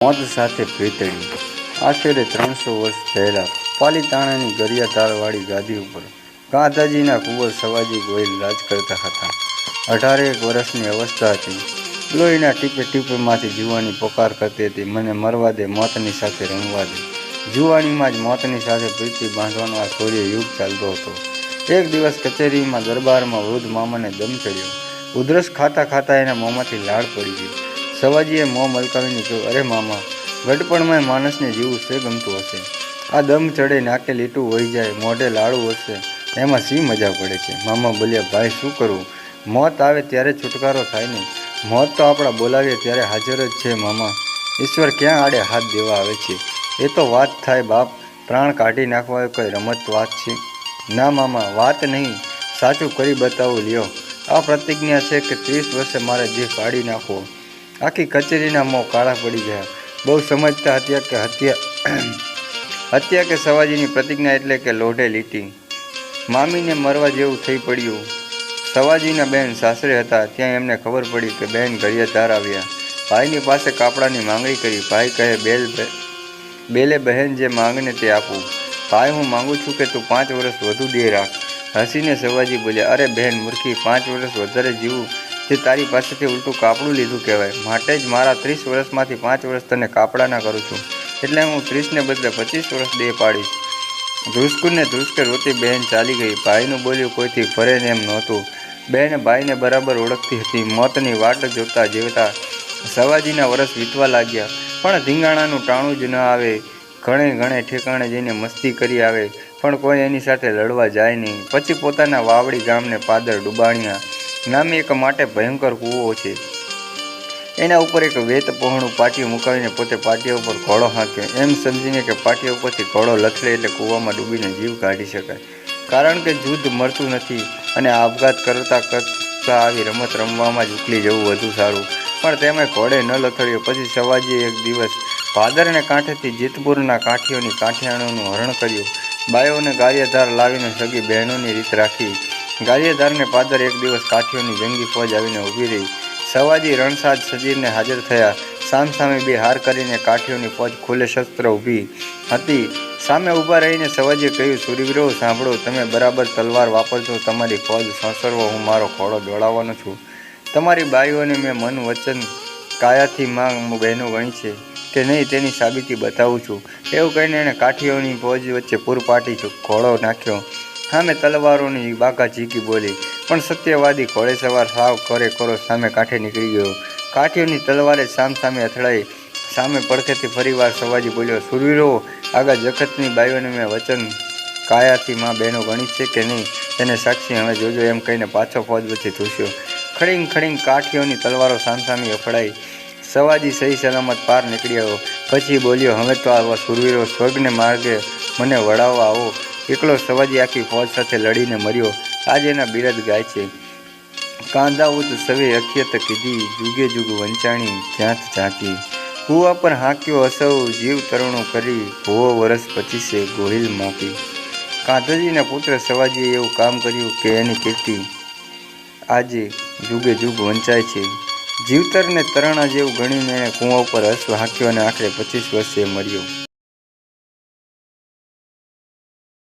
મોત સાથે પ્રીતળી આશરે 300 વર્ષ પહેલાં પાલીતાણાની ગરિયાધારવાળી ગાદી ઉપર ગાંધાજીના કુંવર સવાજી ગોહિલ રાજ કરતા હતા. 18 વર્ષની અવસ્થા હતી. લોહીના ટીપે ટીપેમાંથી જુવાની પોકાર કરતી હતી, મને મરવા દે, મોતની સાથે રમવા દે. જુવાનીમાં જ મોતની સાથે પ્રીતિ બાંધવાનો આ શૌર્ય યુગ ચાલતો હતો. એક દિવસ કચેરીમાં દરબારમાં વૃદ્ધ મામાને દમ ચડ્યો. ઉધરસ ખાતા ખાતા એના મોંમાંથી લાળ પડી ગઈ. સવાજીએ મોં મલકાવીને કહ્યું, અરે મામા, ગડપણમાં માણસને જીવવું છે ગમતું હશે. આ દમ ચડે, નાકે લીટું વહી જાય, મોઢે લાડું વરસે, એમાં શી મજા પડે છે? મામા બોલ્યા, ભાઈ શું કરવું? મોત આવે ત્યારે છુટકારો થાય ને. મોત તો આપણા બોલાવીએ ત્યારે હાજર જ છે મામા. ઈશ્વર ક્યાં આડે હાથ દેવા આવે છે? એ તો વાત થાય બાપ, પ્રાણ કાઢી નાખવા એ કોઈ રમત વાત છે? ના મામા, વાત નહીં, સાચું કરી બતાવું લ્યો. આ પ્રતિજ્ઞા છે કે 30 વર્ષે મારે જીવ કાઢી નાખવો. આખી કચેરીના મોં કાળા પડી ગયા. બહુ સમજતા હત્યા કે સવાજીની પ્રતિજ્ઞા એટલે કે લોઢે લીટી. મામીને મરવા જેવું થઈ પડ્યું. સવાજીના બહેન સાસરે હતા, ત્યાં એમને ખબર પડી કે બહેન ગરિયાધાર આવ્યા. ભાઈની પાસે કાપડાની માંગણી કરી. ભાઈ કહે, બેલે બહેન જે માંગને તે આપું. ભાઈ, હું માંગુ છું કે તું 5 વર્ષ વધુ દે રાખ. હસીને સવાજી બોલ્યા, અરે બહેન મૂર્ખી, 5 વર્ષ વધારે જીવું તે તારી પાસેથી ઉલટું કાપડું લીધું કહેવાય. માટે જ મારા 30 વર્ષમાંથી 5 વર્ષ તને કાપડાના કરું છું. એટલે હું 30ને બદલે 25 વર્ષ દે પાડીશ. ધ્રુસકુને ધ્રુસકે રોતી બહેન ચાલી ગઈ. ભાઈનું બોલ્યું કોઈથી ફરે ને એમ નહોતું. બહેન ભાઈને બરાબર ઓળખતી હતી. મોતની વાટ જોતા જીવતા સવાજીના વર્ષ વીતવા લાગ્યા, પણ ધીંગાણાનું ટાણું જ ન આવે. ઘણે ઠેકાણે જઈને મસ્તી કરી આવે, પણ કોઈ એની સાથે લડવા જાય નહીં. પછી પોતાના વાવડી ગામને પાદર ડુબાણિયા નામે એક માટે ભયંકર કૂવો છે. એના ઉપર એક વેત પહોળું પાટિયું મુકાવીને પોતે પાટિયા ઉપર ઘોડો હાંક્યો, એમ સમજીને કે પાટિયા ઉપરથી ઘોડો લથડે એટલે કૂવામાં ડૂબીને જીવ કાઢી શકાય. કારણ કે જુદ્ધ મળતું નથી અને આપઘાત કરતાં આવી રમત રમવામાં જ ઉકલી જવું વધુ સારું. પણ તેમાં ઘોડે ન લથડ્યો. પછી સવાજીએ એક દિવસ ભાદરને કાંઠેથી જેતપુરના કાઠીઓની કાઠિયાણીઓનું હરણ કર્યું. બાયોને ગારિયાધાર લાવીને સગી બહેનોની રીત રાખી. ગારિયાધારને પાદર એક દિવસ કાઠીઓની જંગી ફોજ આવીને ઊભી રહી. સવાજી રણસાજ સજીને હાજર થયા. સામસામે બે હાર કરીને કાઠીઓની ફોજ ખુલ્લે શસ્ત્ર ઊભી હતી. સામે ઊભા રહીને સવાજીએ કહ્યું, શૂરવીરો સાંભળો, તમે બરાબર તલવાર વાપરજો. તમારી ફોજ સંસરવો, હું મારો ઘોડો દોડાવવાનો છું. તમારી બાઈઓને મેં મન વચન કાયાથી માં બહેનો ગણી છે કે નહીં તેની સાબિતી બતાવું છું. એવું કહીને એણે કાઠીઓની ફોજ વચ્ચે પૂરપાટી ઘોડો નાખ્યો. સામે તલવારોની બાકા ઝીકી બોલી, પણ સત્યવાદી ઘોડે સવાર સાવ કરો સામે કાંઠે નીકળી ગયો. કાઠીઓની તલવારે સામે અથડાઈ. સામે પડખેથી ફરીવાર સવાજી બોલ્યો, શૂરવીરો, આગા જખતની બાઈઓને મેં વચન કાયાથી માં બહેનો ગણી છે કે નહીં તેને સાક્ષી હવે જોજો, એમ કહીને પાછો ફોજ વચ્ચે ધૂસ્યો. ખડીંગ કાઠીઓની તલવારો સામસામી અથડાઈ. સવાજી સહી સલામત પાર નીકળી આવ્યો. પછી બોલ્યો, હવે તો આવા શૂરવીરો સ્વર્ગને માર્ગે મને વળાવવા આવો. એકલો સવાજી આખી ફોજ સાથે લડીને મર્યો. આજે એના બિરદ ગાય છે. કાંધાઉત સવે અખ્યત કીધી, જુગે જુગ વંચાણી જ્યાંત ઝાંકી. કૂવા પર હાંક્યો અસૌ જીવ તરુણું કરી, ભૂવો વરસ 25 ગોહિલ માપી. કાંધાજીના પુત્ર સવાજીએ એવું કામ કર્યું કે એની કીર્તિ આજે જુગે જુગ વંચાય છે. જીવતરને તરણા જેવું ગણીને એણે કૂવા ઉપર અશ્વ હાંક્યો અને આખરે 25 વર્ષે મર્યો.